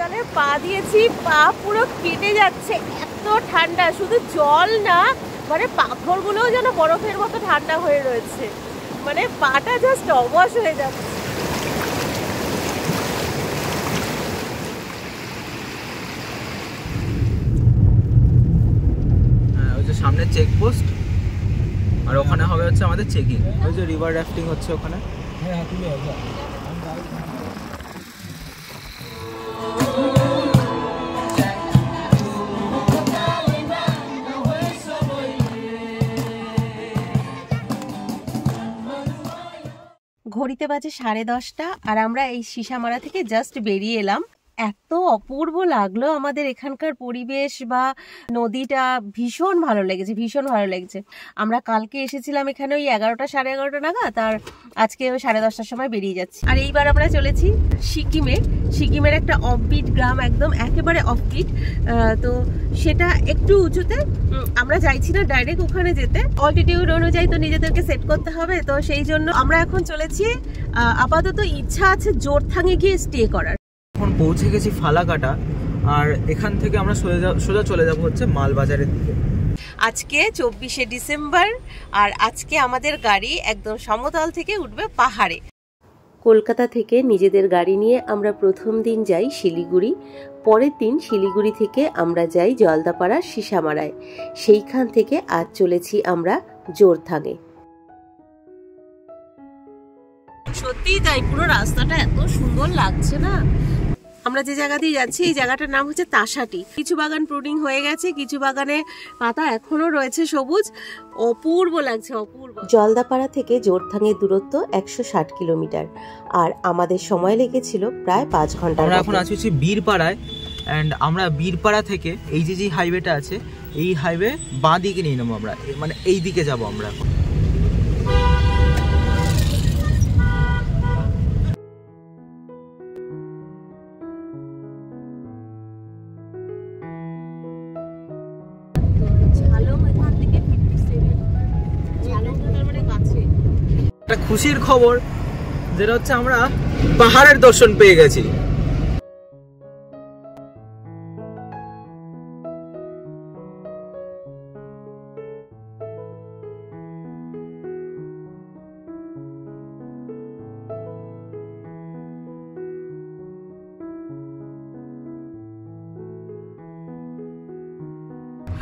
জলে পা দিয়েছি, পা পুরো কেটে যাচ্ছে, এত ঠান্ডা। শুধু জল না, মানে পাথরগুলোও যেন বরফের মতো ঠান্ডা হয়ে রয়েছে, মানে পাটা জাস্ট অবশ হয়ে যাচ্ছে। সামনে চেকপোস্ট, আর ওখানে হবে হচ্ছে আমাদের চেকিং। ওই যে রিভার রাফটিং হচ্ছে ওখানে। হ্যাঁ তুমি ঘড়িতে বাজে 10:30 আর আমরা এই সীসামারা থেকে জাস্ট বেরিয়ে এলাম। এত অপূর্ব লাগলো আমাদের এখানকার পরিবেশ বা নদীটা, ভীষণ ভালো লেগেছে, ভীষণ ভালো লেগেছে। আমরা কালকে এসেছিলাম এখানে ওই 11টা 11:30 নাগাদ, আর আজকে ওই 10:30টার সময় বেরিয়ে যাচ্ছি। আর এইবার আমরা চলেছি সিকিমের একটা অফবিট গ্রাম, একদম একেবারে অফবিট। তো সেটা একটু উঁচুতে, আমরা চাইছি না ডাইরেক্ট ওখানে যেতে, অল্টিটিউড অনুযায়ী তো নিজেদেরকে সেট করতে হবে। তো সেই জন্য আমরা এখন চলেছি, আপাতত ইচ্ছা আছে জোরথাঙে গিয়ে স্টে করার। এখন পৌঁছে গেছি ফালাকাটা, আর এখান থেকে আমরা সোজা চলে যাব হচ্ছে মালবাজারের দিকে। আজকে 24শে ডিসেম্বর, আর আজকে আমাদের গাড়ি একদম সমতল থেকে উঠবে পাহাড়ে। কলকাতা থেকে নিজেদের গাড়ি নিয়ে আমরা প্রথম দিন যাই শিলিগুড়ি, পরের দিন শিলিগুড়ি থেকে আমরা যাই জলদাপাড়া সীসামারায়, সেইখান থেকে আজ চলেছি আমরা জোরথাঙে। সত্যি তাই, পুরো রাস্তাটা এত সুন্দর লাগছে না। আমরা যে জায়গা দিয়ে যাচ্ছি এই জায়গাটার নাম হচ্ছে তাসাটি। কিছু বাগান প্রুনিং হয়ে গেছে, কিছু বাগানে পাতা এখনো রয়েছে সবুজ, অপূর্ব লাগছে, অপূর্ব। জলদাপাড়া থেকে জোরথাঙের দূরত্ব 160 কিলোমিটার, আর আমাদের সময় লেগেছিল প্রায় 5 ঘন্টা। আমরা এখন আছি হচ্ছে বীরপাড়ায়, অ্যান্ড আমরা বীরপাড়া থেকে এই যে হাইওয়েটা আছে, এই হাইওয়ে বাঁ দিকে নিয়ে নেবো আমরা, মানে এই দিকে যাবো আমরা এখন। একটা খুশির খবর, যেটা হচ্ছে আমরা পাহাড়ের দর্শন পেয়ে গেছি।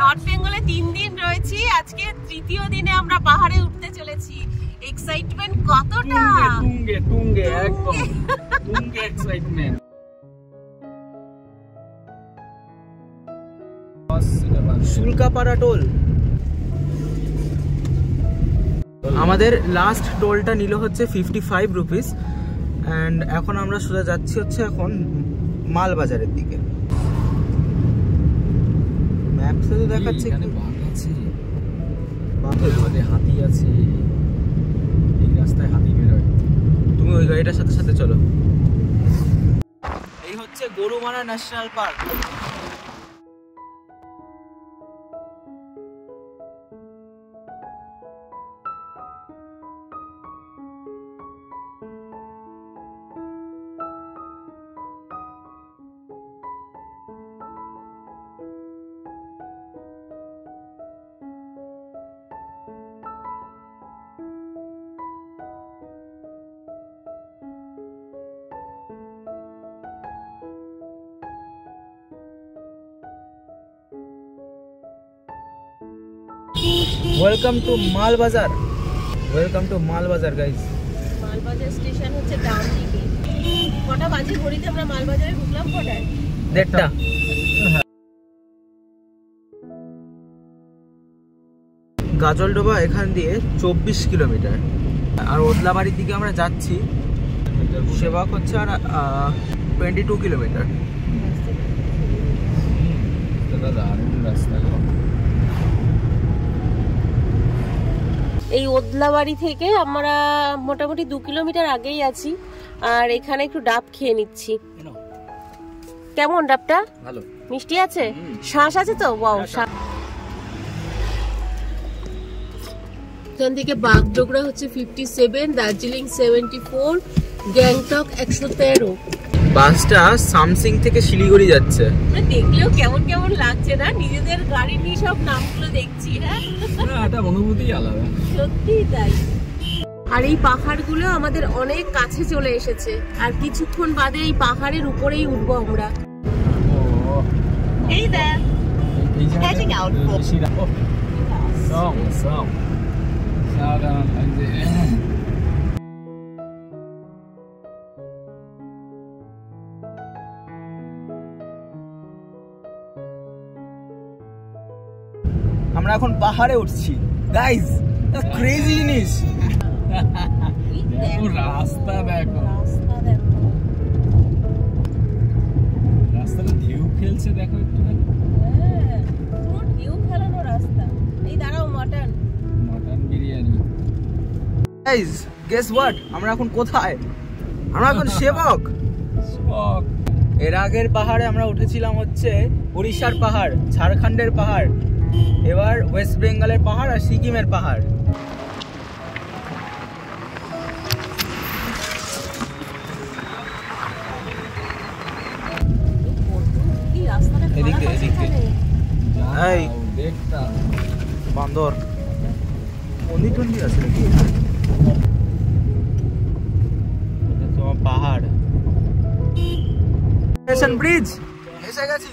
নর্থ বেঙ্গলে 3 দিন রয়েছি, আজকে তৃতীয় দিনে আমরা পাহাড়ে উঠতে চলেছি। এক্সাইটমেন্ট কতটা! তুঙ্গে একদম তুঙ্গে এক্সাইটমেন্ট। শুল্কাপাড়া টোল, আমাদের লাস্ট টোলটা নিল হচ্ছে 55 রুপিস, অ্যান্ড এখন আমরা সোজা যাচ্ছি হচ্ছে এখন মালবাজারের দিকে। ম্যাপসে তো দেখাচ্ছে এখানে বাঘ আছে, হাতি আছে, এই রাস্তায় হাতি বেরোয়। তুমি ওই গাড়িটার সাথে সাথে চলো। এই হচ্ছে Gorumara national park. Welcome to Malbazar, welcome to Malbazar guys. Malbazar station হচ্ছে ডান দিকে। কটা বাজে ঘড়িতে আমরা মালবাজারে ঢুকলাম? কটায়? 1:30। গাজলডোবা এখান দিয়ে 24 কিলোমিটার, আর ওদলাবাড়ির দিকে আমরা যাচ্ছি, সেবাক হচ্ছে আর 22 কিলোমিটার। এই ওদলাবাড়ি থেকে আমরা মোটামুটি 2 কিলোমিটার আগেই আছি, আর এখানে একটু ডাব খেয়ে নিচ্ছি। কেমন ডাবটা? ভালো, মিষ্টি আছে, শ্বাস আছে তো? ওয়াও। এখান থেকে বাগডোগরা হচ্ছে 57, দার্জিলিং 74, গ্যাংটক 113। বাসটা সামসিং থেকে শিলিগুড়ি যাচ্ছে। দেখলেও কেমন কেমন লাগছে না, নিজেদের গাড়ি নিয়ে সব নামগুলো দেখছি। হ্যাঁ, এটা অনুভূতি আলাদা, সত্যি তাই। আর এই পাহাড়গুলো আমাদের অনেক কাছে চলে এসেছে, আর কিছুক্ষণ বাদে এই পাহাড়ের উপরেই উঠবো আমরা। এই দেখ, heading out for আমরা এখন পাহাড়ে উঠছি গাইস, ক্রেজি জিনিস। রাস্তা দেখো, রাস্তাটা ঢেউ খেলছে দেখো একটু। পুরো ঢেউ খেলানো রাস্তা। এই দাঁড়াও, mutton biryani. Guys guess what, আমরা এখন কোথায়? আমরা এখন সেবক। এর আগের পাহাড়ে আমরা উঠেছিলাম হচ্ছে উড়িষ্যার পাহাড়, ঝাড়খণ্ডের পাহাড়, এবার ওয়েস্ট বেঙ্গলের পাহাড় আর সিকিমের পাহাড়। এই বান্দর মন্দির টন্দির আছে নাকি? তোমার পাহাড় ব্রিজ এসে গেছি।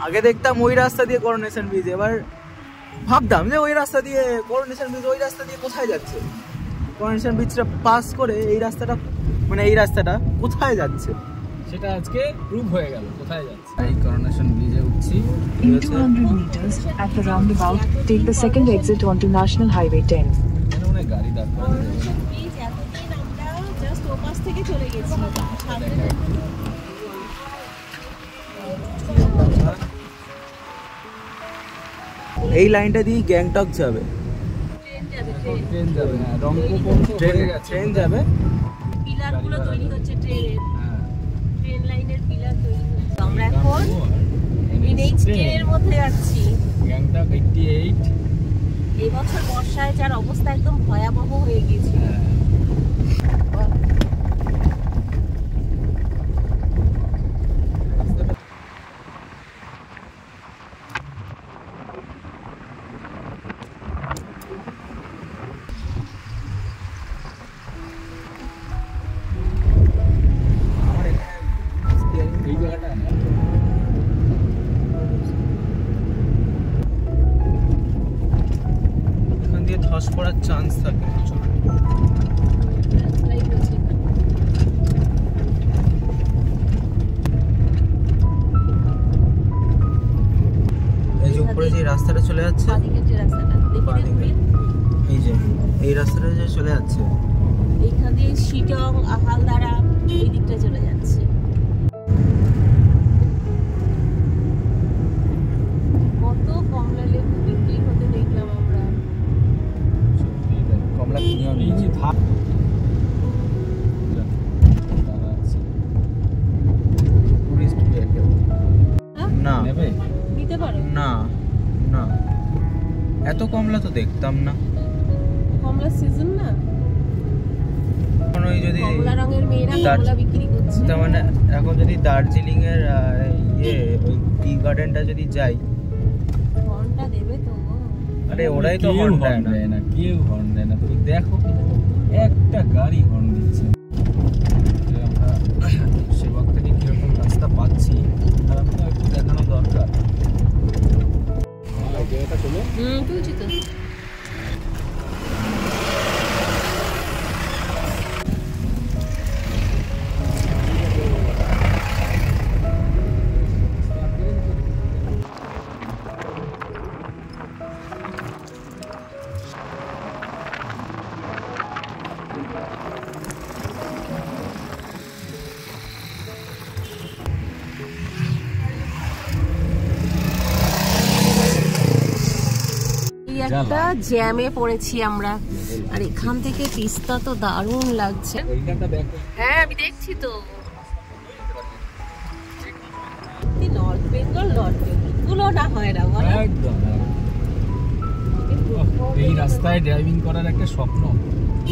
আগে দেখতাম ওই রাস্তা দিয়ে করোনেশন ব্রিজ, এবার ভাবতাম যে ওই রাস্তা দিয়ে করোনেশন ব্রিজ, ওই রাস্তা দিয়ে কোথায় যাচ্ছে? করোনেশন ব্রিজটা পাস করে এই রাস্তাটা, মানে এই রাস্তাটা কোথায় যাচ্ছে সেটা আজকে প্রুভ হয়ে গেল কোথায় যাচ্ছে। এই করোনেশন ব্রিজে উঠছি। In 200 meters at the roundabout, take the second exit onto National Highway 10. এখানে মনে হয় গাড়ি দাঁড় করানো যাবে না। প্লিজ, এতদিন আমরা জাস্ট ওপাশ থেকে চলে গেছি। এই লাইনটা দিয়ে গ্যাংটক যাবে, ট্রেন যাবে না, রংপুর পর্যন্ত হয়ে গেছে। ট্রেন যাবে, পিলারগুলো তৈরি হচ্ছে ট্রেনের, হ্যাঁ, ট্রেন লাইনের পিলার তৈরি হচ্ছে। আমরা এখন NH10 এর মধ্যে যাচ্ছি। গ্যাংটক 88। এই বছর বর্ষায় যার অবস্থা একদম ভয়াবহ হয়ে গিয়েছিল। এই জায়গাটা এখান দিয়ে ধস পড়ার চান্স থাকে প্রচুর। এই যে উপরে যে রাস্তাটা চলে যাচ্ছে, বাঁদিকের যে রাস্তাটা দেখি, এই যে এই রাস্তাটা যে চলে যাচ্ছে, এইখান দিয়ে শিটং, আহালদারা এই দিকটা চলে যাচ্ছে। কত কমলা লেবু বিক্রি হতে দেখলাম আমরা। কমলা কিনেও নিয়েছি। না নেবে নিতে পারো, না না, এত কমলা তো দেখতাম না। কমলা সিজন না, এখন ওই যদি কমলা রঙের মেয়েরা কমলা বিক্রি করছে। তার মানে এখন যদি দার্জিলিং এর ওই টি গার্ডেনটা যদি যাই, হর্নটা দেবে তো। আরে ওরাই তো হর্ন দেয় না, কেউ হর্ন দেয় না। তুমি দেখো একটা গাড়ি হর্ন দিচ্ছে। আমরা সেবক থেকে কিরকম রাস্তা পাচ্ছি আর আমরা একটু দেখানো দরকার। জায়গাটা চলো। বুঝছি তো। একটা জ্যামে পড়েছি আমরা, আর এখান থেকে তিস্তা তো দারুণ লাগছে। হ্যাঁ আমি দেখছি তো। নর্থ বেঙ্গল তুলনা হয় না বলো। একদম এই রাস্তায় ড্রাইভিং করার একটা স্বপ্ন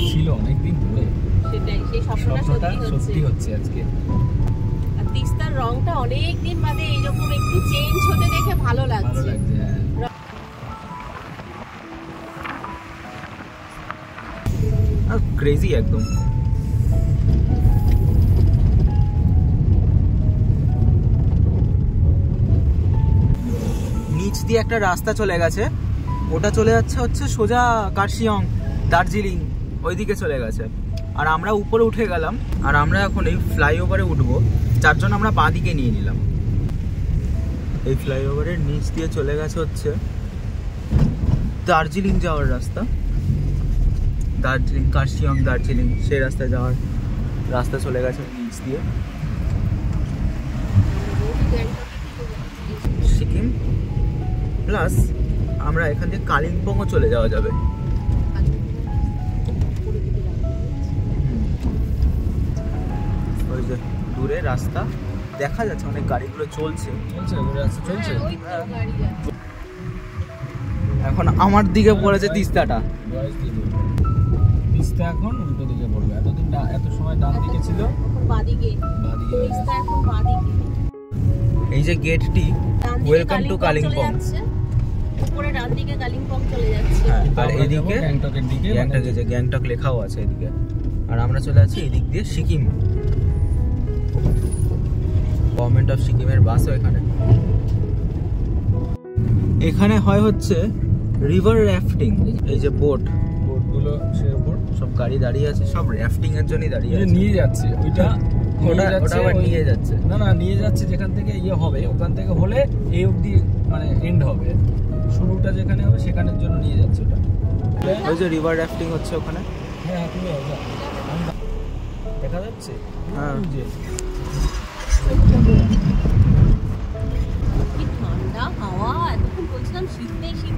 ছিল অনেকদিন ধরে, সেটাই, সেই স্বপ্নটা সত্যি হচ্ছে আজকে। আর তিস্তার রংটা অনেক দিন বাদে এইরকম একটু চেঞ্জ হতে দেখে ভালো লাগছে। ক্রেজি একদম। নিচ দিয়ে একটা রাস্তা চলে গেছে, ওটা চলে যাচ্ছে হচ্ছে সোজা কার্শিয়ং, দার্জিলিং ওইদিকে চলে গেছে। আর আমরা উপরে উঠে গেলাম, আর আমরা এখন এই ফ্লাইওভারে উঠবো, যার জন্য আমরা বাঁ দিকে নিয়ে নিলাম। এই ফ্লাইওভারের নিচ দিয়ে চলে গেছে হচ্ছে দার্জিলিং যাওয়ার রাস্তা, দার্জিলিং কার্শিয়ং দার্জিলিং সেই রাস্তায় যাওয়ার রাস্তা চলে গেছে নিচ দিয়ে। সিকিম প্লাস আমরা এখান থেকে কালিম্পংও চলে যাওয়া যাবে। ওই যে দূরে রাস্তা দেখা যাচ্ছে, অনেক গাড়িগুলো চলছে। এখন আমার দিকে পড়েছে তিস্তাটা। তিস্তা এখন উল্টো দিকে পড়বে, এতদিন এত সময় ডান দিকে ছিল, বাদিকে তিস্তা এখন বাদিকে। এই যে গেটটি ওয়েলকাম টু কালিম্পং, উপরে ডান দিকে কালিম্পং চলে যাচ্ছে। আর এদিকে গ্যাংটকের দিকে, গ্যাংটক লেখাও আছে এদিকে। আর আমরা চলে যাচ্ছি এদিক দিয়ে সিকিম, গভর্নমেন্ট অফ সিকিমের বাসও এখানে। এখানে হয় হচ্ছে রিভার রাফটিং, এই যে বোটগুলো সে উপর সব গাড়ি দাঁড়িয়ে আছে, সব রাফটিং এর জন্যই দাঁড়িয়ে আছে। নিয়ে যাচ্ছে ওটা আবার নিয়ে যাচ্ছে, না নিয়ে যাচ্ছে যেখান থেকে হবে, ওখান থেকে হলে এই অবধি মানে এন্ড হবে, শুরুটা যেখানে হবে সেখানের জন্য নিয়ে যাচ্ছে ওটা। ওই যে রিভার রাফটিং হচ্ছে ওখানে। হ্যাঁ তুমি দেখা যাচ্ছে। হ্যাঁ ঠান্ডা হাওয়া, এতক্ষণ বলছিলাম শীত নেই, শীত।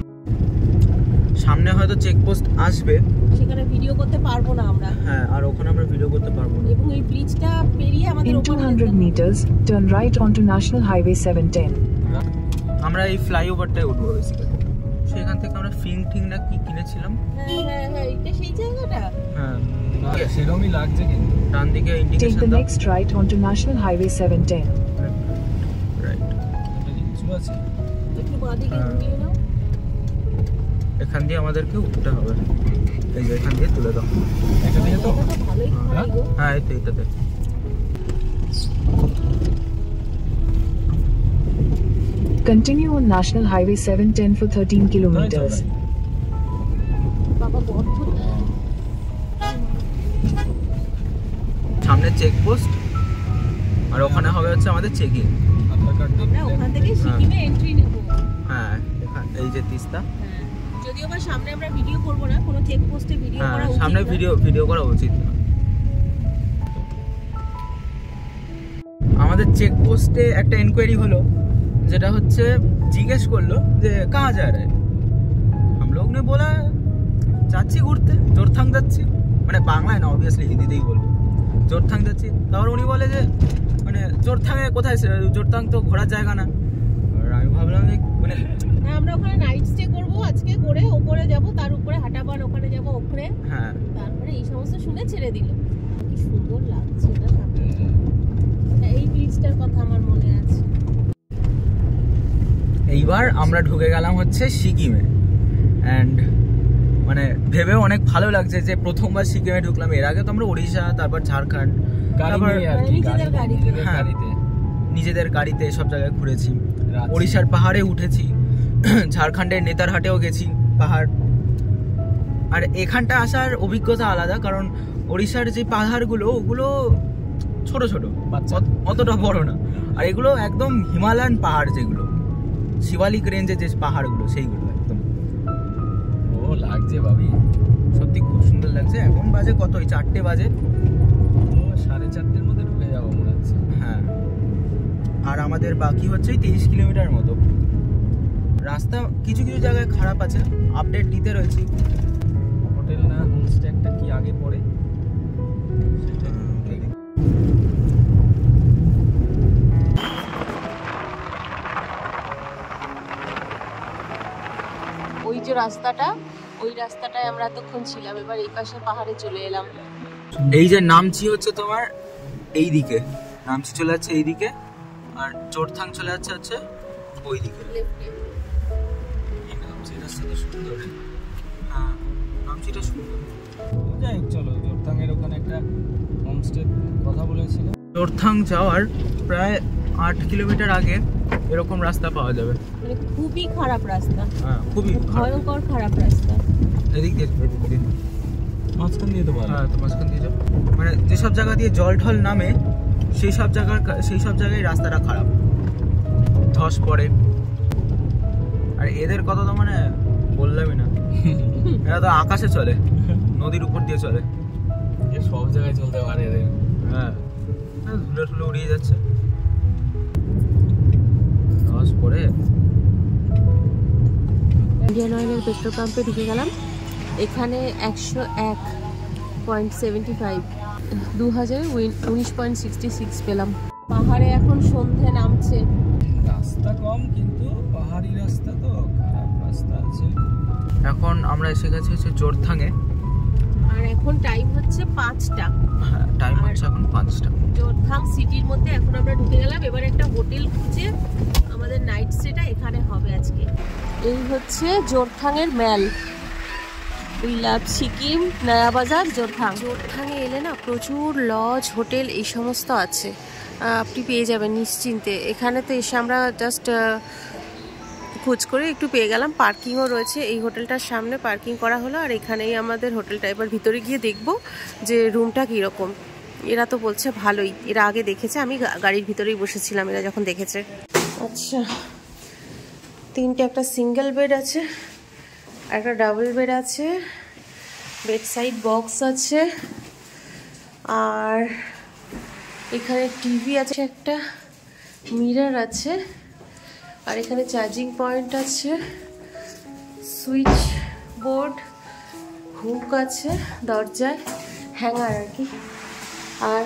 সামনে হয়তো চেকপোস্ট আসবে, সেখানে ভিডিও করতে পারবো না আমরা। হ্যাঁ, আর ওখানে আমরা ভিডিও করতে পারবো না। এবং এই ব্রিজটা পেরিয়ে আমাদের In 200 meters, turn right onto National Highway 710. আমরা এই ফ্লাইওভারটায় উঠবো বেসিক্যালি। সেখান থেকে আমরা ফিং না কি কিনেছিলাম। হ্যাঁ এটা সেই জায়গাটা। হ্যাঁ সেরকমই লাগছে, কিন্তু ডান দিকে Take ইন্ডিকেশন the দাও। next right onto National Highway 710. Right, এটা কিছু আছে। একটু বাদিকে ঘুরিয়ে নাও। এখান দিয়ে আমাদেরকে উঠতে হবে, এই যে এখান দিয়ে তুলে দাও। এটা দিয়ে তো এটা তো ভালোই খাই গো। হ্যাঁ এই তো এটাতে। Continue on National Highway 710 for 13 kilometers. বাবা বড় সামনে চেকপোস্ট, আর ওখানে হবে হচ্ছে আমাদের চেকিং। আধার কার্ড আমরা ওখান থেকে সিকিমে এন্ট্রি নেব। হ্যাঁ এই যে তিস্তা। হ্যাঁ, যদিও বা সামনে আমরা ভিডিও করব না, কোনো চেক পোস্টে ভিডিও হ্যাঁ করা উচিত সামনে না। ভিডিও করা উচিত না। আমাদের চেকপোস্টে একটা এনকোয়ারি হলো, যেটা হচ্ছে জিজ্ঞেস করলো যে কাহা যা রে, हम लोग ने बोला যাচ্ছি ঘুরতে, জোরথাং যাচ্ছি, মানে বাংলায় না অবভিয়াসলি হিন্দিতেই বলবো, জোরথাং যাচ্ছি। তারপর উনি বলে যে মানে জোরথাংয়ে কোথায়, জোরথাং তো ঘোরার জায়গা না। আর আমি ভাবলাম যে মানে হ্যাঁ, আমরা ওখানে নাইট স্টে করব আজকে, করে ওপরে যাব, তার উপরে হাটাবান ওখানে যাব ওপরে, হ্যাঁ তারপরে এই সমস্ত শুনে ছেড়ে দিল। কি সুন্দর লাগছে না সামনে। এই ব্রিজটার কথা আমার মনে আছে। এইবার আমরা ঢুকে গেলাম হচ্ছে সিকিমে, অ্যান্ড মানে ভেবেও অনেক ভালো লাগছে যে প্রথমবার সিকিমে ঢুকলাম। এর আগে তো আমরা ওড়িশা, তারপর ঝাড়খণ্ড, তারপর নিজেদের গাড়িতে সব জায়গায় ঘুরেছি। ওড়িশার পাহাড়ে উঠেছি, ঝাড়খণ্ডের নেতারহাটেও গেছি পাহাড়। আর এখানটা আসার অভিজ্ঞতা আলাদা, কারণ ওড়িশার যে পাহাড়গুলো ওগুলো ছোট ছোট, অতটা বড় না। আর এগুলো একদম হিমালয়ান পাহাড়, যেগুলো শিবালিক রেঞ্জে যে পাহাড়গুলো সেইগুলো একদম। ও লাগছে ভাবি, সত্যি খুব সুন্দর লাগছে। এখন বাজে কত, ওই 4টে বাজে। ও 4:30-র মধ্যে ঢুকে যাবো মনে হচ্ছে। হ্যাঁ, আর আমাদের বাকি হচ্ছে 23 কিলোমিটার মতো রাস্তা। কিছু কিছু জায়গায় খারাপ আছে, আপডেট দিতে রয়েছে। হোটেল না হোমস্টে একটা কি আগে পড়ে সেটা ওই যে রাস্তাটা, ওই রাস্তাটায় আমরা এতক্ষণ ছিলাম। এবার এই পাশে পাহাড়ে চলে এলাম। এই যে নামচি হচ্ছে তোমার এই দিকে, নামচি চলে যাচ্ছে এই দিকে, আর চোরথাং চলে যাচ্ছে হচ্ছে ওই দিকে। নামচিটা সুন্দর। যাই হোক, চলো জোরথাংয়ের ওখানে একটা হোমস্টে কথা বলেছিল। চোরথাং যাওয়ার প্রায় 8 কিলোমিটার আগে এরকম রাস্তা পাওয়া যাবে। মানে খুবই খারাপ রাস্তা, হ্যাঁ খুবই ভয়ঙ্কর খারাপ রাস্তা। এদিক দিয়ে মাঝখান দিয়ে তো ভালো। হ্যাঁ, তো মাঝখান দিয়ে যাও। মানে যেসব জায়গা দিয়ে জল ঢল নামে সেই সব জায়গায় রাস্তাটা খারাপ, ধস পড়ে। আর এদের কথা তো মানে বললামই না, এরা তো আকাশে চলে, নদীর উপর দিয়ে চলে, সব জায়গায় চলতে পারে এদের। হ্যাঁ, ধুলে ধুলে উড়িয়ে যাচ্ছে, ধস পড়ে। ইন্ডিয়ান অয়েলের পেট্রোল পাম্পে ঢুকে গেলাম। এখানে 101.75, 2019.66 পেলাম। পাহাড়ে এখন সন্ধে নামছে। রাস্তা কম, কিন্তু পাহাড়ি রাস্তা তো, খারাপ রাস্তা আছে। এখন আমরা এসে গেছি হচ্ছে চোরথাঙে। আর এখন টাইম হচ্ছে 5টা। হ্যাঁ, টাইম হচ্ছে এখন 5টা। চোরথাং সিটির মধ্যে এখন আমরা ঢুকে গেলাম। এবার একটা হোটেল খুঁজে আমাদের নাইট স্টেটা এখানে হবে আজকে। এই হচ্ছে জোরথাংয়ের ম্যাল। উই লাভ সিকিম, নয়া বাজার, জোরথাং। জোরথাংয়ে এলে না প্রচুর লজ, হোটেল এই সমস্ত আছে, আপনি পেয়ে যাবেন নিশ্চিন্তে। এখানে তো এসে আমরা জাস্ট খোঁজ করে একটু পেয়ে গেলাম। পার্কিংও রয়েছে, এই হোটেলটার সামনে পার্কিং করা হলো। আর এখানেই আমাদের হোটেলটা। এবার ভিতরে গিয়ে দেখবো যে রুমটা কীরকম। এরা তো বলছে ভালোই, এরা আগে দেখেছে, আমি গাড়ির ভিতরেই বসেছিলাম এরা যখন দেখেছে। আচ্ছা, 3টে, একটা সিঙ্গেল বেড আছে, একটা ডাবল বেড আছে, বেড সাইড বক্স আছে, আর এখানে টিভি আছে, একটা মিরর আছে, আর এখানে চার্জিং পয়েন্ট আছে, সুইচ বোর্ড, হুক আছে দরজায়, হ্যাঙ্গার আর কি। আর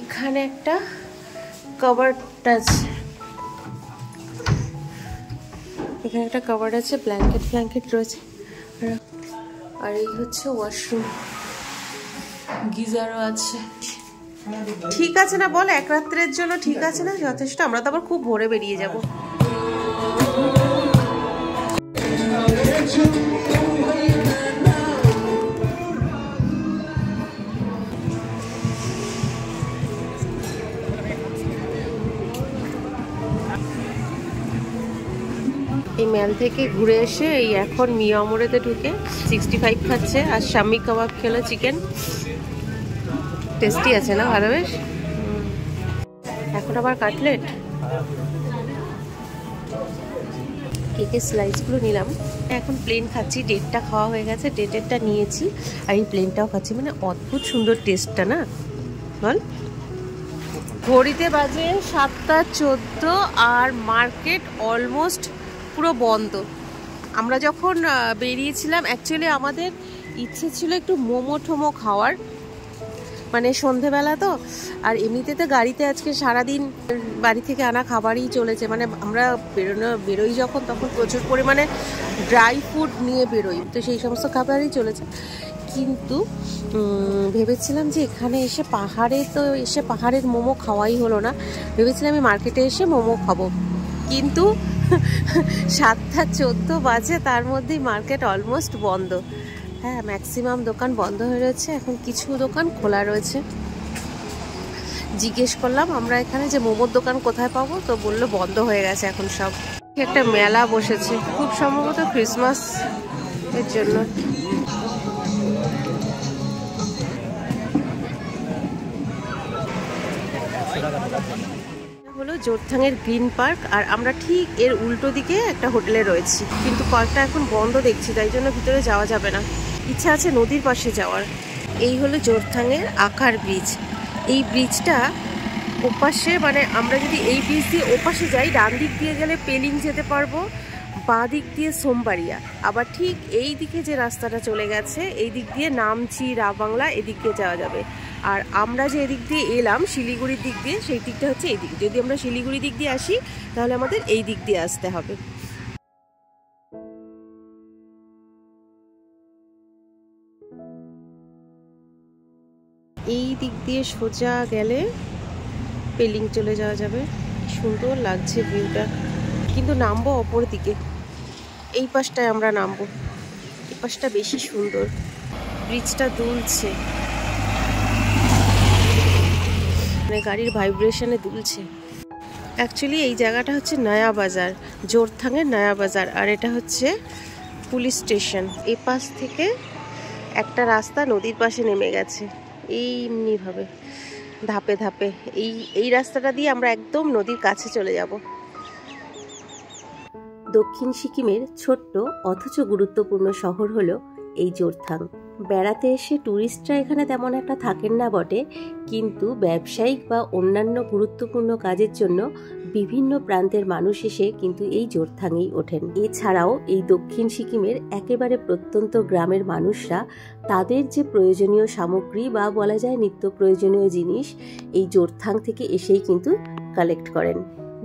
এখানে একটা কভার্ড আছে, এখানে একটা কভার্ড আছে, ব্ল্যাঙ্কেট রয়েছে। আর এই হচ্ছে ওয়াশরুম, গিজারও আছে। ঠিক আছে না বল, এক রাত্রের জন্য ঠিক আছে না? যথেষ্ট। আমরা তো আবার খুব ভোরে বেরিয়ে যাব। এই ম্যাল থেকে ঘুরে এসে এই এখন মিয়ামোড়েতে ঢুকে 65 খাচ্ছে, আর শামি কাবাব খেলো, চিকেন। টেস্টি আছে না? ভালো বেশ। এখন আবার কাটলেট, কেকের স্লাইসগুলো নিলাম। এখন প্লেন খাচ্ছি, ডেটটা খাওয়া হয়ে গেছে, ডেটেরটা নিয়েছি, আর এই প্লেনটাও খাচ্ছি। মানে অদ্ভুত সুন্দর টেস্টটা না, বল। ঘড়িতে বাজে 7:14 আর মার্কেট অলমোস্ট পুরো বন্ধ। আমরা যখন বেরিয়েছিলাম অ্যাকচুয়ালি আমাদের ইচ্ছে ছিল একটু মোমো টোমো খাওয়ার, মানে সন্ধেবেলা তো। আর এমনিতে তো গাড়িতে আজকে সারাদিন বাড়ি থেকে আনা খাবারই চলেছে। মানে আমরা বেরোই যখন, তখন প্রচুর পরিমাণে ড্রাই ফুড নিয়ে বেরোই, তো সেই সমস্ত খাবারই চলেছে। কিন্তু ভেবেছিলাম যে এখানে এসে পাহাড়ের মোমো খাওয়াই হলো না। ভেবেছিলাম আমি মার্কেটে এসে মোমো খাবো, কিন্তু 7:14 বাজে, তার মধ্যেই মার্কেট অলমোস্ট বন্ধ। হ্যাঁ, ম্যাক্সিমাম দোকান বন্ধ হয়ে রয়েছে, এখন কিছু দোকান খোলা রয়েছে। জিজ্ঞেস করলাম আমরা এখানে যে মোমোর দোকান কোথায় পাবো, তো বললো বন্ধ হয়ে গেছে এখন সব। একটা মেলা বসেছে, খুব সম্ভবত ক্রিসমাস এর জন্য। হলো জোরথাংয়ের গ্রিন পার্ক, আর আমরা ঠিক এর উল্টো দিকে একটা হোটেলে রয়েছি, কিন্তু পার্কটা এখন বন্ধ দেখছি, তাই জন্য ভিতরে যাওয়া যাবে না। ইচ্ছা আছে নদীর পাশে যাওয়ার। এই হলো জোরথাংয়ের আকার ব্রিজ। এই ব্রিজটা ওপাশে, মানে আমরা যদি এই ব্রিজ দিয়ে ওপাশে যাই, ডান দিক দিয়ে গেলে পেলিং যেতে পারবো, বাঁ দিক দিয়ে সোমবাড়িয়া। আবার ঠিক এই দিকে যে রাস্তাটা চলে গেছে, এই দিক দিয়ে নামচি, রাবাংলা, এদিক দিয়ে যাওয়া যাবে। আর আমরা যে এদিক দিয়ে এলাম শিলিগুড়ির দিক দিয়ে, সেই দিকটা হচ্ছে এই দিক। যদি আমরা শিলিগুড়ি দিক দিয়ে আসি, তাহলে আমাদের এই দিক দিয়ে আসতে হবে। এই দিক দিয়ে সোজা গেলে পেলিং চলে যাওয়া যাবে। সুন্দর লাগছে ভিউটা, কিন্তু নামবো অপর দিকে। এই পাশটায় আমরা নামবো, এই পাশটা বেশি সুন্দর। ব্রিজটা দুলছে, মানে গাড়ির ভাইব্রেশনে দুলছে। অ্যাকচুয়ালি এই জায়গাটা হচ্ছে নয়া বাজার, জোরথাংয়ের নয়া বাজার, আর এটা হচ্ছে পুলিশ স্টেশন। এই পাশ থেকে একটা রাস্তা নদীর পাশে নেমে গেছে এইমনিভাবে ধাপে ধাপে। এই রাস্তাটা দিয়ে আমরা একদম নদীর কাছে চলে যাব। দক্ষিণ সিকিমের ছোট্ট অথচ গুরুত্বপূর্ণ শহর হলো এই জোরথাং। বেড়াতে এসে ট্যুরিস্টরা এখানে তেমন একটা থাকেন না বটে, কিন্তু ব্যবসায়িক বা অন্যান্য গুরুত্বপূর্ণ কাজের জন্য বিভিন্ন প্রান্তের মানুষ এসে কিন্তু এই জোরথাংয়েই ওঠেন। এছাড়াও এই দক্ষিণ সিকিমের একেবারে প্রত্যন্ত গ্রামের মানুষরা তাদের যে প্রয়োজনীয় সামগ্রী বা বলা যায় নিত্য প্রয়োজনীয় জিনিস এই জোরথাং থেকে এসেই কিন্তু কালেক্ট করেন।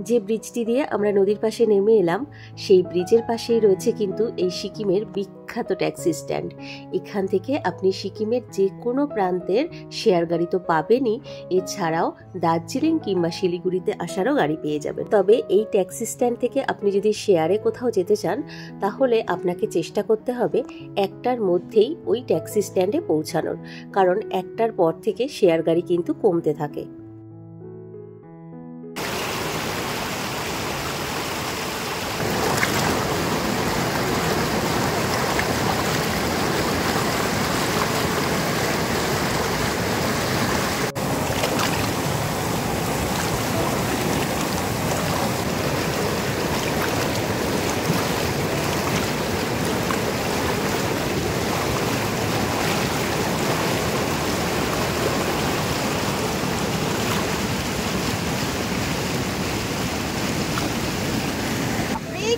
যে ব্রিজটি দিয়ে আমরা নদীর পাশে নেমে এলাম, সেই ব্রিজের পাশেই রয়েছে কিন্তু এই সিকিমের বিখ্যাত ট্যাক্সি স্ট্যান্ড। এখান থেকে আপনি সিকিমের যে কোনো প্রান্তের শেয়ার গাড়ি তো পাবেনই, এছাড়াও দার্জিলিং কিংবা শিলিগুড়িতে আসারও গাড়ি পেয়ে যাবেন। তবে এই ট্যাক্সি স্ট্যান্ড থেকে আপনি যদি শেয়ারে কোথাও যেতে চান, তাহলে আপনাকে চেষ্টা করতে হবে 1টার মধ্যেই ওই ট্যাক্সি স্ট্যান্ডে পৌঁছানোর, কারণ 1টার পর থেকে শেয়ার গাড়ি কিন্তু কমতে থাকে।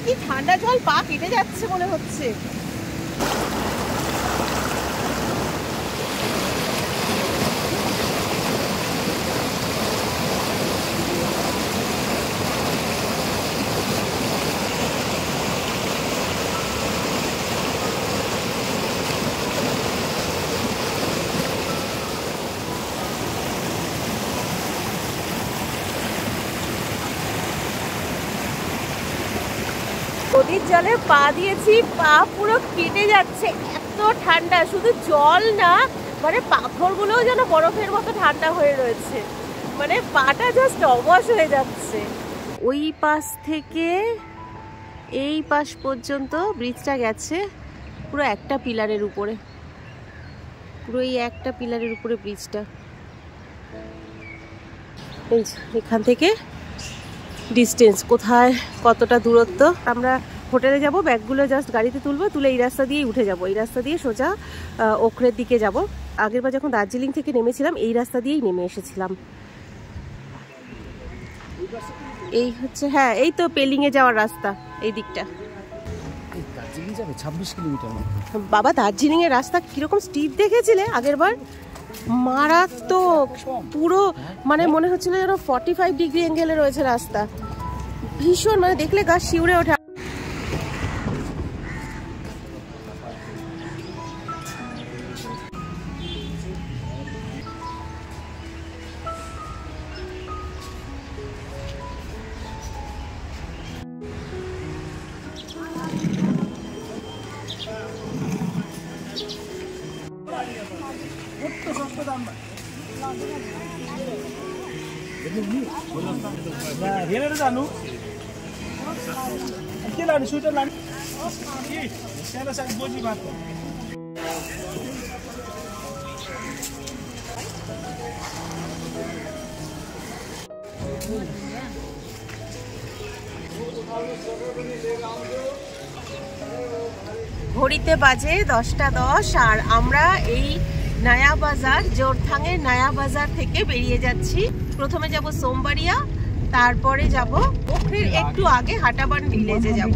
কি ঠান্ডা জল, পা কেটে যাচ্ছে মনে হচ্ছে। নদীর জলে পা দিয়েছি, পা পুরো কেটে যাচ্ছে, এত ঠান্ডা। শুধু জল না, মানে পাথরগুলোও যেন বরফের মতো ঠান্ডা হয়ে রয়েছে, মানে পাটা জাস্ট অবশ হয়ে যাচ্ছে। ওই পাশ থেকে এই পাশ পর্যন্ত ব্রিজটা গেছে পুরো একটা পিলারের উপরে, পুরো এই একটা পিলারের উপরে ব্রিজটা। এই এখান থেকে ডিস্টেন্স কোথায়, কতটা দূরত্ব। আমরা হোটেলে যাব, ব্যাগগুলো জাস্ট গাড়িতে তুলবো, তুলে এই রাস্তা দিয়েই উঠে যাব। এই রাস্তা দিয়ে সোজা ওখরের দিকে যাব। আগেরবার যখন দার্জিলিং থেকে নেমেছিলাম এই রাস্তা দিয়েই নেমে এসেছিলাম। এই হচ্ছে, হ্যাঁ এই তো পেলিংয়ে যাওয়ার রাস্তা, এই দিকটা। দার্জিলিং যাবে 26 কিলোমিটার। বাবা দার্জিলিং এর রাস্তা কিরকম স্টিপ দেখেছিলে আগেরবার? মারাত্মক, পুরো মানে মনে হচ্ছিল যেন 45 ডিগ্রি অ্যাঙ্গেলে রয়েছে রাস্তা। ভীষণ, মানে দেখলে গা শিউরে ওঠে। जानु के लाने स्वेटर लाने सानो सानो बोजी मात्र। ঘড়িতে বাজে 10টা 10 আর আমরা এই নয়া বাজার, জোরথাংয়ের নয়া বাজার থেকে বেরিয়ে যাচ্ছি। প্রথমে যাব সোমবাড়িয়া, তারপরে যাব ওখরের একটু আগে হাটাবান ভিলেজে যাব।